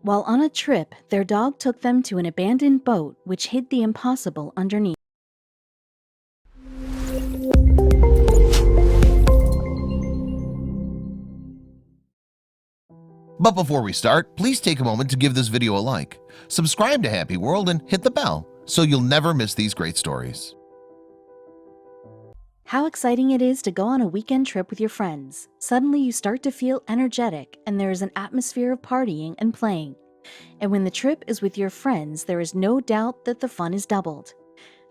While on a trip, their dog took them to an abandoned boat which hid the impossible underneath. But before we start, please take a moment to give this video a like, subscribe to Happy World, and hit the bell so you'll never miss these great stories. How exciting it is to go on a weekend trip with your friends. Suddenly you start to feel energetic and there is an atmosphere of partying and playing. And when the trip is with your friends, there is no doubt that the fun is doubled.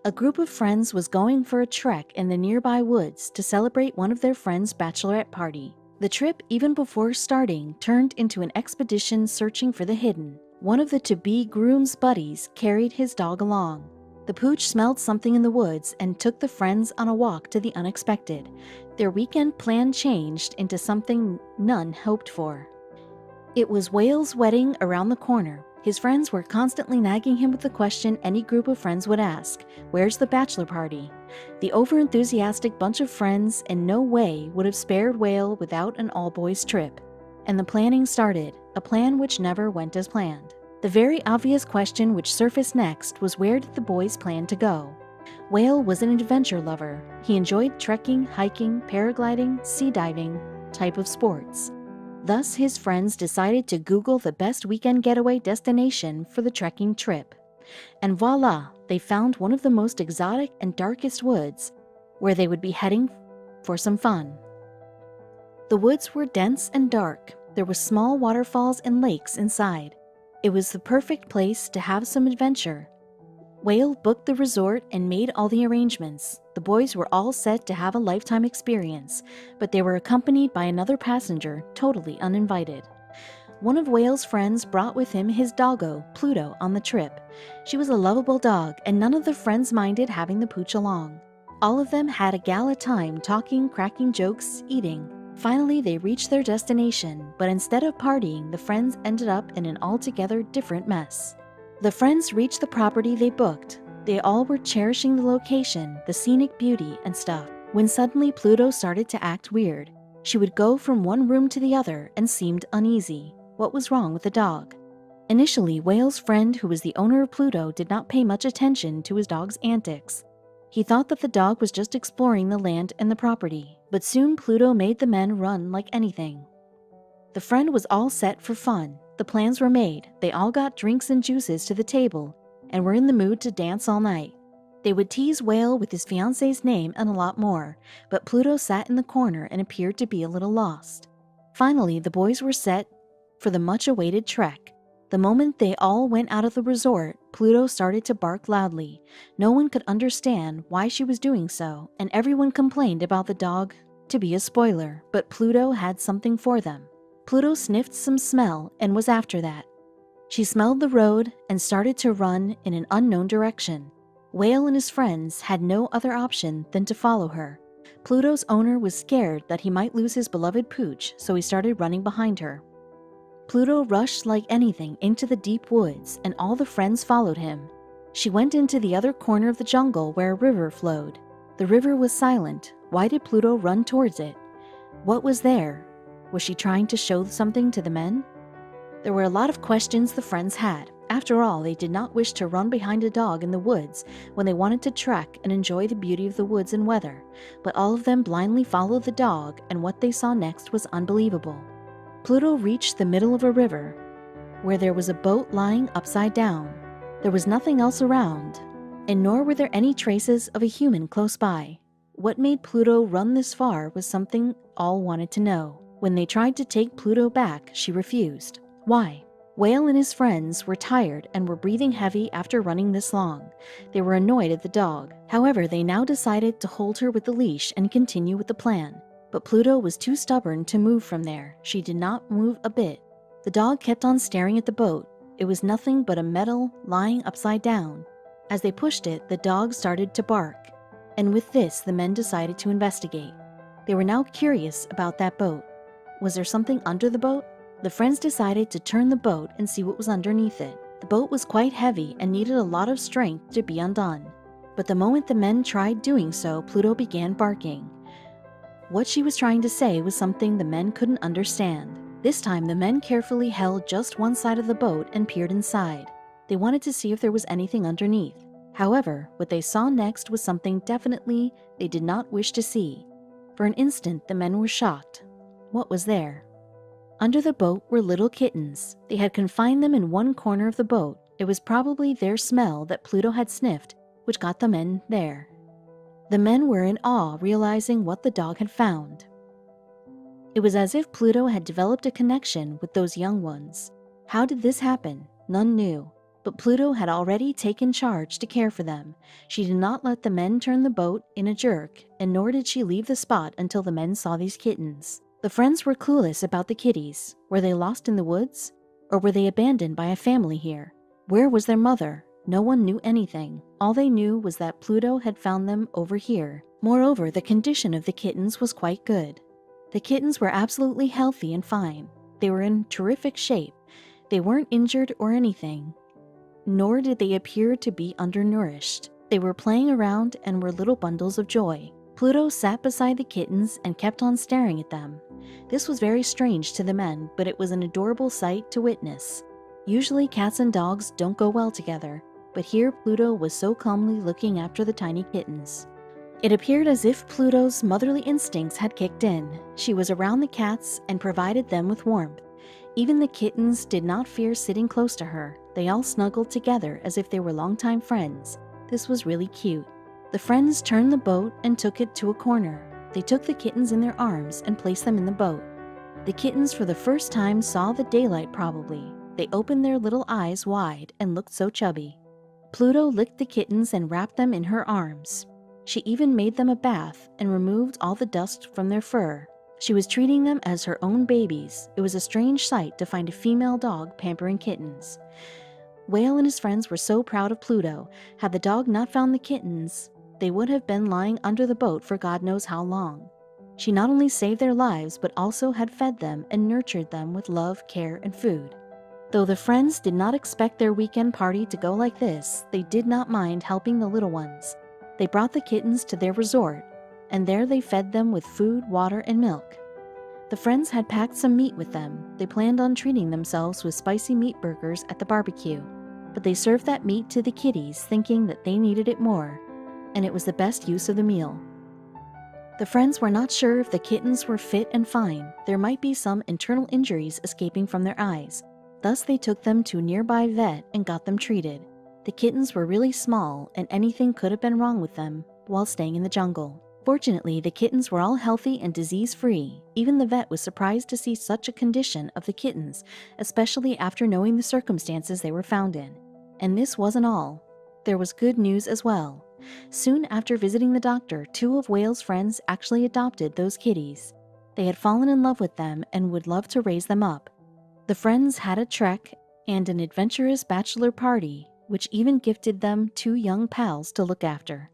A group of friends was going for a trek in the nearby woods to celebrate one of their friends' bachelorette party. The trip, even before starting, turned into an expedition searching for the hidden. One of the to-be groom's buddies carried his dog along. The pooch smelled something in the woods and took the friends on a walk to the unexpected. Their weekend plan changed into something none hoped for. It was Wale's wedding around the corner. His friends were constantly nagging him with the question any group of friends would ask, "Where's the bachelor party?" The overenthusiastic bunch of friends in no way would have spared Wale without an all-boys trip. And the planning started, a plan which never went as planned. The very obvious question which surfaced next was where did the boys plan to go? Wale was an adventure lover. He enjoyed trekking, hiking, paragliding, sea diving type of sports. Thus, his friends decided to Google the best weekend getaway destination for the trekking trip. And voila, they found one of the most exotic and darkest woods where they would be heading for some fun. The woods were dense and dark. There were small waterfalls and lakes inside. It was the perfect place to have some adventure. Wale booked the resort and made all the arrangements. The boys were all set to have a lifetime experience, but they were accompanied by another passenger, totally uninvited. One of Wale's friends brought with him his doggo, Pluto, on the trip. She was a lovable dog, and none of the friends minded having the pooch along. All of them had a gala time talking, cracking jokes, eating. Finally, they reached their destination, but instead of partying, the friends ended up in an altogether different mess. The friends reached the property they booked. They all were cherishing the location, the scenic beauty, and stuff, when suddenly Pluto started to act weird. She would go from one room to the other and seemed uneasy. What was wrong with the dog? Initially, Wale's friend, who was the owner of Pluto, did not pay much attention to his dog's antics. He thought that the dog was just exploring the land and the property, but soon Pluto made the men run like anything. The friend was all set for fun. The plans were made. They all got drinks and juices to the table and were in the mood to dance all night. They would tease Wale with his fiancée's name and a lot more, but Pluto sat in the corner and appeared to be a little lost. Finally, the boys were set for the much-awaited trek. The moment they all went out of the resort, Pluto started to bark loudly. No one could understand why she was doing so, and everyone complained about the dog to be a spoiler, but Pluto had something for them. Pluto sniffed some smell and was after that. She smelled the road and started to run in an unknown direction. Wale and his friends had no other option than to follow her. Pluto's owner was scared that he might lose his beloved pooch, so he started running behind her. Pluto rushed like anything into the deep woods, and all the friends followed him. She went into the other corner of the jungle where a river flowed. The river was silent. Why did Pluto run towards it? What was there? Was she trying to show something to the men? There were a lot of questions the friends had. After all, they did not wish to run behind a dog in the woods when they wanted to trek and enjoy the beauty of the woods and weather, but all of them blindly followed the dog, and what they saw next was unbelievable. Pluto reached the middle of a river, where there was a boat lying upside down. There was nothing else around, and nor were there any traces of a human close by. What made Pluto run this far was something all wanted to know. When they tried to take Pluto back, she refused. Why? Wale and his friends were tired and were breathing heavy after running this long. They were annoyed at the dog. However, they now decided to hold her with the leash and continue with the plan. But Pluto was too stubborn to move from there. She did not move a bit. The dog kept on staring at the boat. It was nothing but a metal lying upside down. As they pushed it, the dog started to bark. And with this, the men decided to investigate. They were now curious about that boat. Was there something under the boat? The friends decided to turn the boat and see what was underneath it. The boat was quite heavy and needed a lot of strength to be undone. But the moment the men tried doing so, Pluto began barking. What she was trying to say was something the men couldn't understand. This time, the men carefully held just one side of the boat and peered inside. They wanted to see if there was anything underneath. However, what they saw next was something definitely they did not wish to see. For an instant, the men were shocked. What was there? Under the boat were little kittens. They had confined them in one corner of the boat. It was probably their smell that Pluto had sniffed, which got the men there. The men were in awe, realizing what the dog had found. It was as if Pluto had developed a connection with those young ones. How did this happen? None knew. But Pluto had already taken charge to care for them. She did not let the men turn the boat in a jerk, and nor did she leave the spot until the men saw these kittens. The friends were clueless about the kitties. Were they lost in the woods? Or were they abandoned by a family here? Where was their mother? No one knew anything. All they knew was that Pluto had found them over here. Moreover, the condition of the kittens was quite good. The kittens were absolutely healthy and fine. They were in terrific shape. They weren't injured or anything. Nor did they appear to be undernourished. They were playing around and were little bundles of joy. Pluto sat beside the kittens and kept on staring at them. This was very strange to the men, but it was an adorable sight to witness. Usually cats and dogs don't go well together, but here Pluto was so calmly looking after the tiny kittens. It appeared as if Pluto's motherly instincts had kicked in. She was around the cats and provided them with warmth. Even the kittens did not fear sitting close to her. They all snuggled together as if they were longtime friends. This was really cute. The friends turned the boat and took it to a corner. They took the kittens in their arms and placed them in the boat. The kittens for the first time saw the daylight probably. They opened their little eyes wide and looked so chubby. Pluto licked the kittens and wrapped them in her arms. She even made them a bath and removed all the dust from their fur. She was treating them as her own babies. It was a strange sight to find a female dog pampering kittens. Wale and his friends were so proud of Pluto. Had the dog not found the kittens, they would have been lying under the boat for God knows how long. She not only saved their lives, but also had fed them and nurtured them with love, care, and food. Though the friends did not expect their weekend party to go like this, they did not mind helping the little ones. They brought the kittens to their resort, and there they fed them with food, water, and milk. The friends had packed some meat with them. They planned on treating themselves with spicy meat burgers at the barbecue, but they served that meat to the kitties, thinking that they needed it more, and it was the best use of the meal. The friends were not sure if the kittens were fit and fine. There might be some internal injuries escaping from their eyes. Thus they took them to a nearby vet and got them treated. The kittens were really small, and anything could have been wrong with them while staying in the jungle. Fortunately, the kittens were all healthy and disease-free. Even the vet was surprised to see such a condition of the kittens, especially after knowing the circumstances they were found in. And this wasn't all. There was good news as well. Soon after visiting the doctor, 2 of Wale's friends actually adopted those kitties. They had fallen in love with them and would love to raise them up. The friends had a trek and an adventurous bachelor party, which even gifted them 2 young pals to look after.